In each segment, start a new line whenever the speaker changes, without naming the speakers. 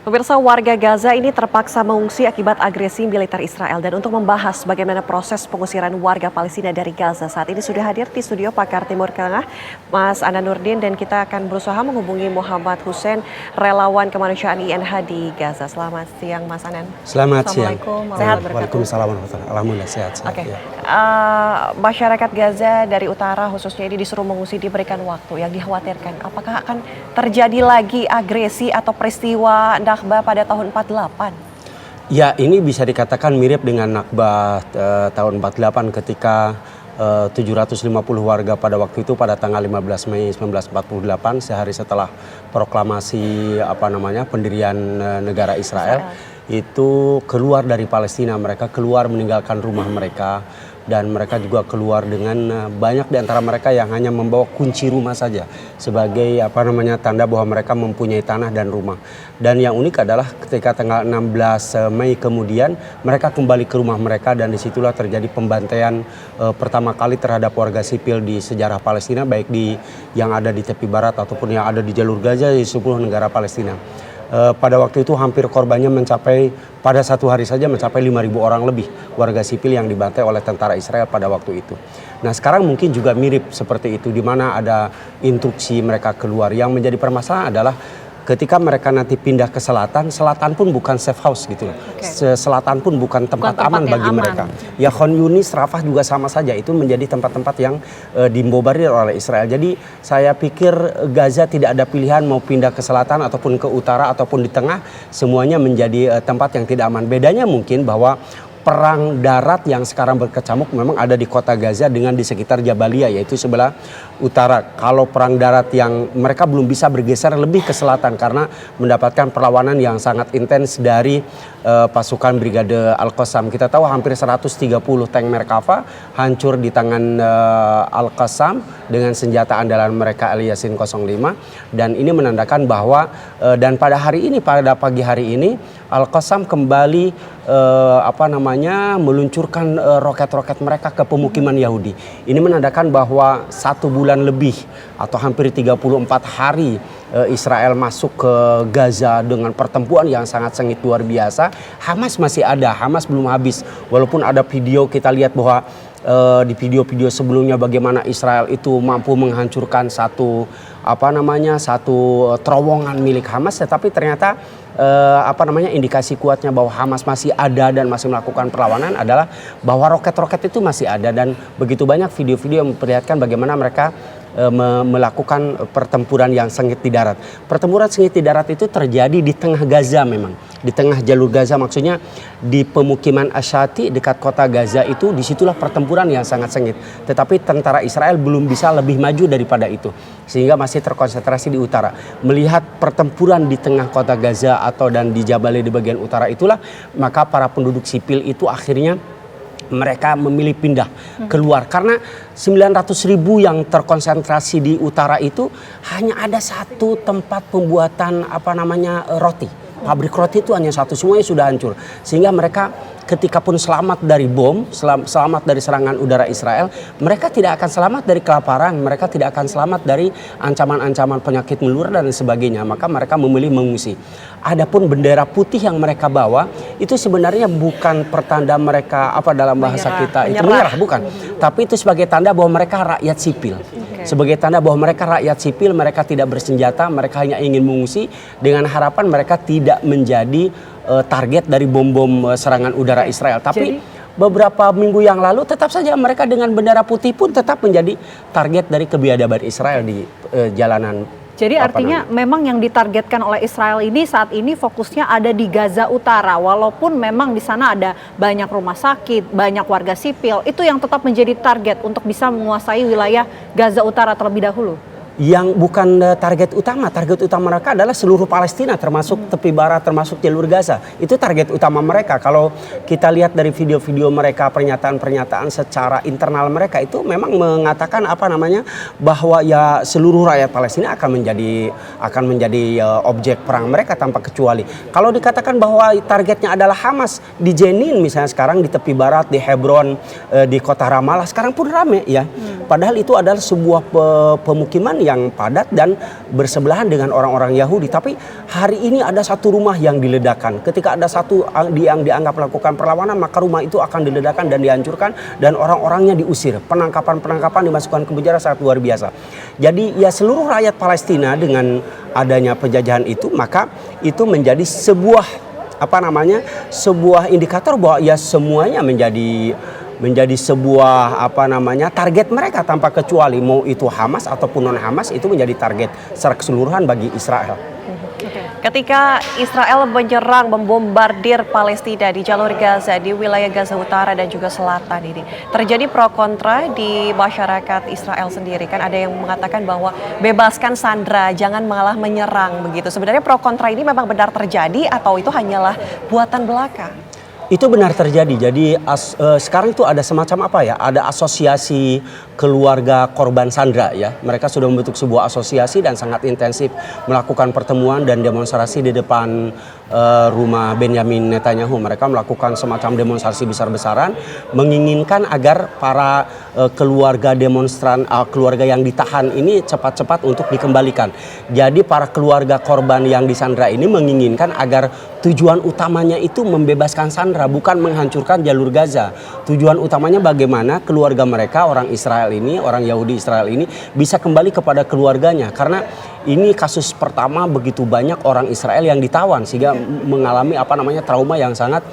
Pemirsa, warga Gaza ini terpaksa mengungsi akibat agresi militer Israel. Dan untuk membahas bagaimana proses pengusiran warga Palestina dari Gaza, saat ini sudah hadir di studio pakar Timur Tengah, Mas Anan Nurdin, dan kita akan berusaha menghubungi Muhammad Hussein, relawan kemanusiaan INH di Gaza. Selamat siang, Mas Anan.
Selamat siang.
Sehat?
Waalaikumsalam warahmatullahi. Alhamdulillah sehat.
Oke. Masyarakat Gaza dari utara khususnya ini disuruh mengungsi, diberikan waktu. Yang dikhawatirkan, apakah akan terjadi lagi agresi atau peristiwa Nakba pada tahun 48?
Ya, ini bisa dikatakan mirip dengan Nakba tahun 48 ketika 750 warga pada waktu itu pada tanggal 15 Mei 1948, sehari setelah proklamasi pendirian negara Israel, itu keluar dari Palestina. Mereka keluar meninggalkan rumah mereka. Dan mereka juga keluar dengan banyak di antara mereka yang hanya membawa kunci rumah saja sebagai tanda bahwa mereka mempunyai tanah dan rumah. Dan yang unik adalah ketika tanggal 16 Mei kemudian mereka kembali ke rumah mereka, dan disitulah terjadi pembantaian pertama kali terhadap warga sipil di sejarah Palestina, baik yang ada di tepi barat ataupun yang ada di jalur Gaza di 10 negara Palestina. Pada waktu itu hampir korbannya pada satu hari saja mencapai 5.000 orang lebih warga sipil yang dibantai oleh tentara Israel pada waktu itu. Nah, sekarang mungkin juga mirip seperti itu, di mana ada instruksi mereka keluar. Yang menjadi permasalahan adalah ketika mereka nanti pindah ke selatan, selatan pun bukan safe house gitu loh. Selatan pun bukan tempat aman bagi mereka. Ya, Khan Yunis, Rafah juga sama saja, itu menjadi tempat-tempat yang dibombardir oleh Israel. Jadi saya pikir Gaza tidak ada pilihan mau pindah ke selatan ataupun ke utara ataupun di tengah, semuanya menjadi tempat yang tidak aman. Bedanya mungkin bahwa perang darat yang sekarang berkecamuk memang ada di kota Gaza dengan di sekitar Jabalia, yaitu sebelah utara. Kalau perang darat yang mereka belum bisa bergeser lebih ke selatan karena mendapatkan perlawanan yang sangat intens dari pasukan Brigade Al-Qassam. Kita tahu hampir 130 tank Merkava hancur di tangan Al-Qassam dengan senjata andalan mereka Al-Yasin 05. Dan ini menandakan bahwa dan pada pagi hari ini Al-Qassam kembali meluncurkan roket-roket mereka ke pemukiman Yahudi. Ini menandakan bahwa 1 bulan lebih atau hampir 34 hari Israel masuk ke Gaza dengan pertempuran yang sangat sengit luar biasa. Hamas masih ada, Hamas belum habis. Walaupun ada video kita lihat bahwa di video-video sebelumnya bagaimana Israel itu mampu menghancurkan satu terowongan milik Hamas, tetapi ternyata indikasi kuatnya bahwa Hamas masih ada dan masih melakukan perlawanan adalah bahwa roket-roket itu masih ada, dan begitu banyak video-video yang memperlihatkan bagaimana mereka melakukan pertempuran yang sengit di darat. Pertempuran sengit di darat itu terjadi di tengah Gaza, memang di tengah jalur Gaza, maksudnya di pemukiman Asyati dekat kota Gaza itu, disitulah pertempuran yang sangat sengit. Tetapi tentara Israel belum bisa lebih maju daripada itu, sehingga masih terkonsentrasi di utara. Melihat pertempuran di tengah kota Gaza dan di Jabalia di bagian utara itulah, maka para penduduk sipil itu akhirnya mereka memilih pindah keluar karena 900.000 yang terkonsentrasi di utara itu hanya ada satu tempat pembuatan roti. Pabrik roti itu hanya satu, semuanya sudah hancur. Sehingga mereka ketika pun selamat dari bom, selamat dari serangan udara Israel, mereka tidak akan selamat dari kelaparan, mereka tidak akan selamat dari ancaman-ancaman penyakit menular dan sebagainya. Maka mereka memilih mengungsi. Adapun bendera putih yang mereka bawa itu sebenarnya bukan pertanda mereka dalam bahasa kita itu menyerah, bukan. Tapi itu sebagai tanda bahwa mereka rakyat sipil. Sebagai tanda bahwa mereka rakyat sipil, mereka tidak bersenjata, mereka hanya ingin mengungsi dengan harapan mereka tidak menjadi target dari bom-bom serangan udara Israel. Tapi beberapa minggu yang lalu tetap saja mereka dengan bendera putih pun tetap menjadi target dari kebiadaban Israel di jalanan.
Jadi artinya memang yang ditargetkan oleh Israel ini saat ini fokusnya ada di Gaza Utara, walaupun memang di sana ada banyak rumah sakit, banyak warga sipil, itu yang tetap menjadi target untuk bisa menguasai wilayah Gaza Utara terlebih dahulu.
Yang bukan target utama mereka adalah seluruh Palestina, termasuk tepi barat, termasuk jalur Gaza. Itu target utama mereka. Kalau kita lihat dari video-video mereka, pernyataan-pernyataan secara internal mereka itu memang mengatakan bahwa ya seluruh rakyat Palestina akan menjadi objek perang mereka tanpa kecuali. Kalau dikatakan bahwa targetnya adalah Hamas di Jenin misalnya, sekarang di tepi barat, di Hebron, di kota Ramallah sekarang pun rame ya. Padahal itu adalah sebuah pemukiman yang padat dan bersebelahan dengan orang-orang Yahudi. Tapi hari ini ada satu rumah yang diledakkan. Ketika ada satu yang dianggap melakukan perlawanan, maka rumah itu akan diledakkan dan dihancurkan dan orang-orangnya diusir. Penangkapan dimasukkan ke penjara sangat luar biasa. Jadi ya seluruh rakyat Palestina dengan adanya penjajahan itu, maka itu menjadi sebuah sebuah indikator bahwa ya semuanya menjadi sebuah target mereka tanpa kecuali, mau itu Hamas ataupun non Hamas, itu menjadi target secara keseluruhan bagi Israel.
Ketika Israel menyerang, membombardir Palestina di jalur Gaza, di wilayah Gaza Utara dan juga Selatan ini, terjadi pro kontra di masyarakat Israel sendiri. Kan ada yang mengatakan bahwa bebaskan Sandra, jangan malah menyerang begitu. Sebenarnya pro kontra ini memang benar terjadi atau itu hanyalah buatan belaka?
Itu benar terjadi. Jadi sekarang itu ada semacam ada asosiasi keluarga korban Sandra ya. Mereka sudah membentuk sebuah asosiasi dan sangat intensif melakukan pertemuan dan demonstrasi di depan rumah Benyamin Netanyahu. Mereka melakukan semacam demonstrasi besar-besaran menginginkan agar para keluarga demonstran, keluarga yang ditahan ini cepat-cepat untuk dikembalikan. Jadi para keluarga korban yang disandra ini menginginkan agar tujuan utamanya itu membebaskan Sandra, bukan menghancurkan jalur Gaza. Tujuan utamanya bagaimana keluarga mereka, orang Israel ini, orang Yahudi Israel ini bisa kembali kepada keluarganya. Karena ini kasus pertama begitu banyak orang Israel yang ditawan sehingga mengalami trauma yang sangat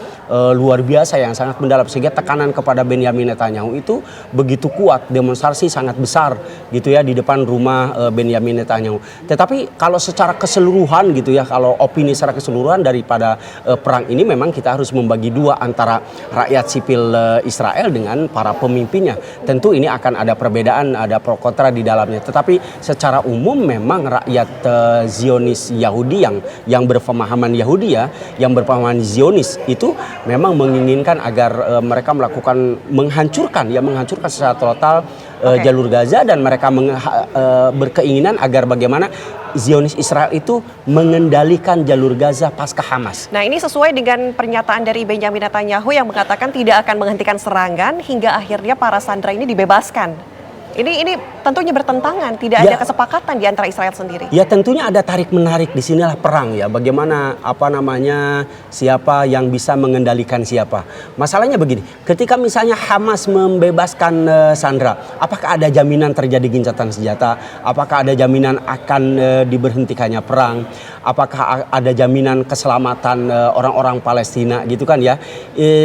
luar biasa, yang sangat mendalam, sehingga tekanan kepada Benyamin Netanyahu itu begitu kuat. Demonstrasi sangat besar gitu ya di depan rumah Benyamin Netanyahu. Tetapi kalau secara keseluruhan gitu ya, kalau opini secara keseluruhan daripada perang ini, memang kita harus membagi dua antara rakyat sipil Israel dengan para pemimpinnya. Tentu ini akan ada perbedaan, ada pro kontra di dalamnya. Tetapi secara umum memang rakyat Zionis Yahudi yang berpemahaman Yahudi ya, yang berpemahaman Zionis itu memang menginginkan agar mereka menghancurkan secara total jalur Gaza, dan mereka berkeinginan agar bagaimana Zionis Israel itu mengendalikan jalur Gaza pasca Hamas.
Nah, ini sesuai dengan pernyataan dari Benyamin Netanyahu yang mengatakan tidak akan menghentikan serangan hingga akhirnya para sandera ini dibebaskan. Ini tentunya bertentangan, tidak ada kesepakatan di antara Israel sendiri.
Ya tentunya ada tarik-menarik, disinilah perang ya. Bagaimana siapa yang bisa mengendalikan siapa. Masalahnya begini, ketika misalnya Hamas membebaskan Sandra, apakah ada jaminan terjadi gencatan senjata? Apakah ada jaminan akan diberhentikannya perang? Apakah ada jaminan keselamatan orang-orang Palestina gitu kan ya?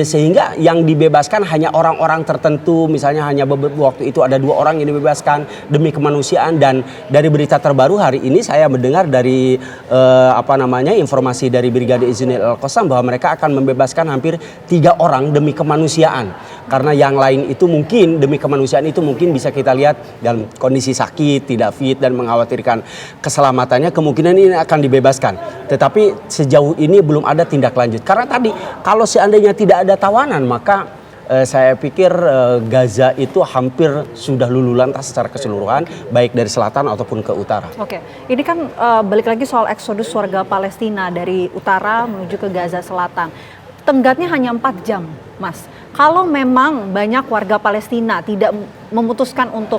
Sehingga yang dibebaskan hanya orang-orang tertentu, misalnya hanya waktu itu ada 2 orang yang dibebaskan demi kemanusiaan. Dan dari berita terbaru hari ini saya mendengar dari informasi dari Brigadir Iznil Al-Qassam bahwa mereka akan membebaskan hampir 3 orang demi kemanusiaan. Karena yang lain itu mungkin demi kemanusiaan itu mungkin bisa kita lihat dalam kondisi sakit, tidak fit dan mengkhawatirkan keselamatannya, kemungkinan ini akan dibebaskan. Tetapi sejauh ini belum ada tindak lanjut. Karena tadi kalau seandainya tidak ada tawanan, maka saya pikir Gaza itu hampir sudah luluh lantas secara keseluruhan, baik dari selatan ataupun ke utara.
Oke, ini kan balik lagi soal eksodus warga Palestina dari utara menuju ke Gaza Selatan. Tenggatnya hanya 4 jam, Mas. Kalau memang banyak warga Palestina tidak memutuskan untuk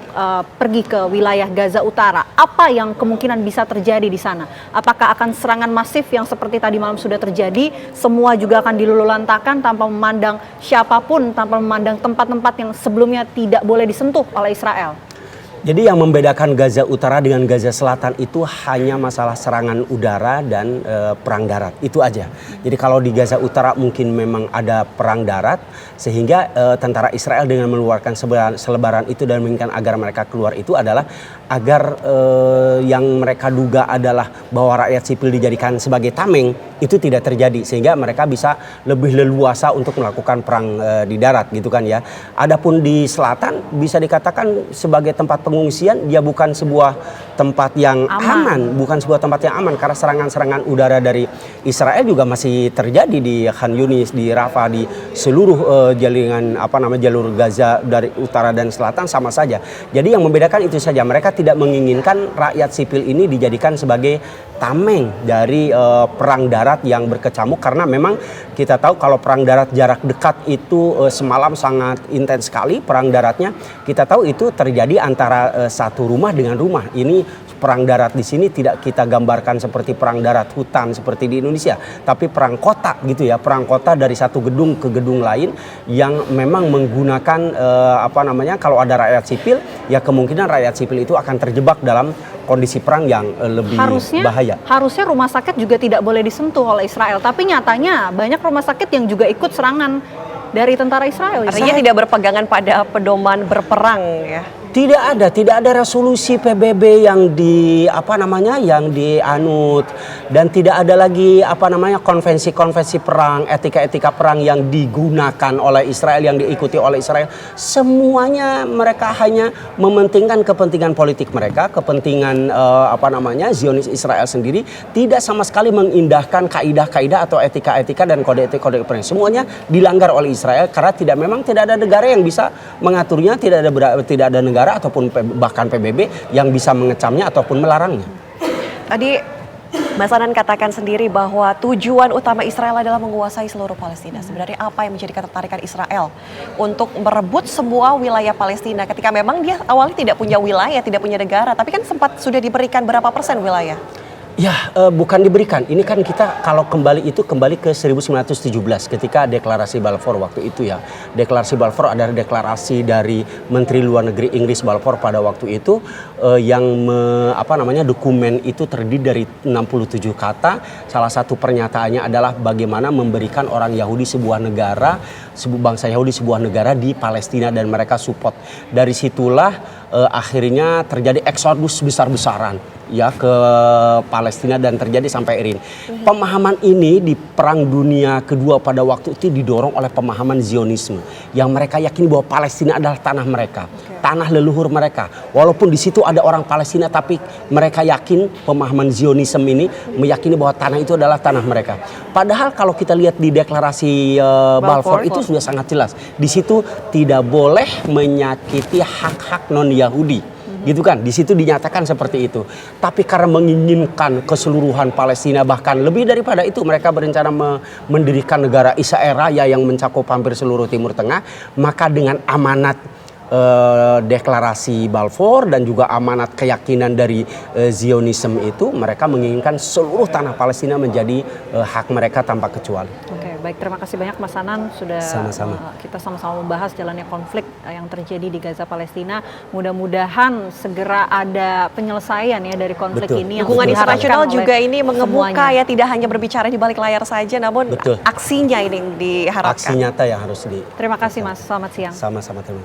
pergi ke wilayah Gaza Utara, apa yang kemungkinan bisa terjadi di sana? Apakah akan serangan masif yang seperti tadi malam sudah terjadi, semua juga akan dilululantakan tanpa memandang siapapun, tanpa memandang tempat-tempat yang sebelumnya tidak boleh disentuh oleh Israel?
Jadi yang membedakan Gaza Utara dengan Gaza Selatan itu hanya masalah serangan udara dan perang darat, itu aja. Jadi kalau di Gaza Utara mungkin memang ada perang darat, sehingga tentara Israel dengan mengeluarkan selebaran itu dan menginginkan agar mereka keluar itu adalah agar yang mereka duga adalah bahwa rakyat sipil dijadikan sebagai tameng itu tidak terjadi, sehingga mereka bisa lebih leluasa untuk melakukan perang di darat gitu kan ya. Adapun di selatan bisa dikatakan sebagai tempat pengungsian, dia bukan sebuah tempat yang aman, bukan sebuah tempat yang aman karena serangan-serangan udara dari Israel juga masih terjadi di Khan Yunis, di Rafah, di seluruh jaringan jalur Gaza dari utara dan selatan sama saja. Jadi yang membedakan itu saja, mereka tidak menginginkan rakyat sipil ini dijadikan sebagai tameng dari perang darat yang berkecamuk, karena memang kita tahu kalau perang darat jarak dekat itu semalam sangat intens sekali perang daratnya. Kita tahu itu terjadi antara satu rumah dengan rumah. Ini perang darat di sini tidak kita gambarkan seperti perang darat hutan seperti di Indonesia, tapi perang kota gitu ya, perang kota dari satu gedung ke gedung lain yang memang menggunakan kalau ada rakyat sipil ya kemungkinan rakyat sipil itu akan terjebak dalam kondisi perang yang lebih bahaya.
Harusnya rumah sakit juga tidak boleh disentuh oleh Israel, tapi nyatanya banyak rumah sakit yang juga ikut serangan dari tentara Israel.
Artinya tidak berpegangan pada pedoman berperang ya.
Tidak ada resolusi PBB yang yang dianut, dan tidak ada lagi konvensi-konvensi perang, etika-etika perang yang digunakan oleh Israel, yang diikuti oleh Israel. Semuanya mereka hanya mementingkan kepentingan politik mereka, kepentingan Zionis Israel sendiri, tidak sama sekali mengindahkan kaidah-kaidah atau etika-etika dan kode-kode perang. Semuanya dilanggar oleh Israel karena tidak ada negara yang bisa mengaturnya, tidak ada negara ataupun bahkan PBB yang bisa mengecamnya ataupun melarangnya.
Tadi Mas Anan katakan sendiri bahwa tujuan utama Israel adalah menguasai seluruh Palestina. Sebenarnya apa yang menjadi ketertarikan Israel untuk merebut semua wilayah Palestina ketika memang dia awalnya tidak punya wilayah, tidak punya negara, tapi kan sempat sudah diberikan berapa persen wilayah?
Ya, bukan diberikan. Ini kan kita kalau kembali ke 1917 ketika deklarasi Balfour waktu itu ya. Deklarasi Balfour adalah deklarasi dari Menteri Luar Negeri Inggris Balfour pada waktu itu dokumen itu terdiri dari 67 kata. Salah satu pernyataannya adalah bagaimana memberikan orang Yahudi sebuah negara, bangsa Yahudi sebuah negara di Palestina, dan mereka support. Dari situlah akhirnya terjadi eksodus besar-besaran ya ke Palestina dan terjadi sampai Irin. Pemahaman ini di Perang Dunia Kedua pada waktu itu didorong oleh pemahaman Zionisme yang mereka yakini bahwa Palestina adalah tanah mereka, tanah leluhur mereka. Walaupun di situ ada orang Palestina, tapi mereka yakin, pemahaman Zionisme ini meyakini bahwa tanah itu adalah tanah mereka. Padahal kalau kita lihat di deklarasi Balfour itu sudah sangat jelas. Di situ tidak boleh menyakiti hak-hak non-Yahudi. Gitu kan, di situ dinyatakan seperti itu. Tapi karena menginginkan keseluruhan Palestina, bahkan lebih daripada itu, mereka berencana mendirikan negara Israel Raya yang mencakup hampir seluruh Timur Tengah, maka dengan amanat deklarasi Balfour dan juga amanat keyakinan dari Zionisme itu, mereka menginginkan seluruh tanah Palestina menjadi hak mereka tanpa kecuali.
Oke, baik, terima kasih banyak Mas Anan sudah kita sama-sama membahas jalannya konflik yang terjadi di Gaza Palestina. Mudah-mudahan segera ada penyelesaian ya dari konflik ini.
Dukungan internasional juga ini mengemuka ya, tidak hanya berbicara di balik layar saja, namun aksinya ini diharapkan.
Aksi nyata yang harus
Terima kasih Mas, selamat siang.
Sama-sama, terima kasih.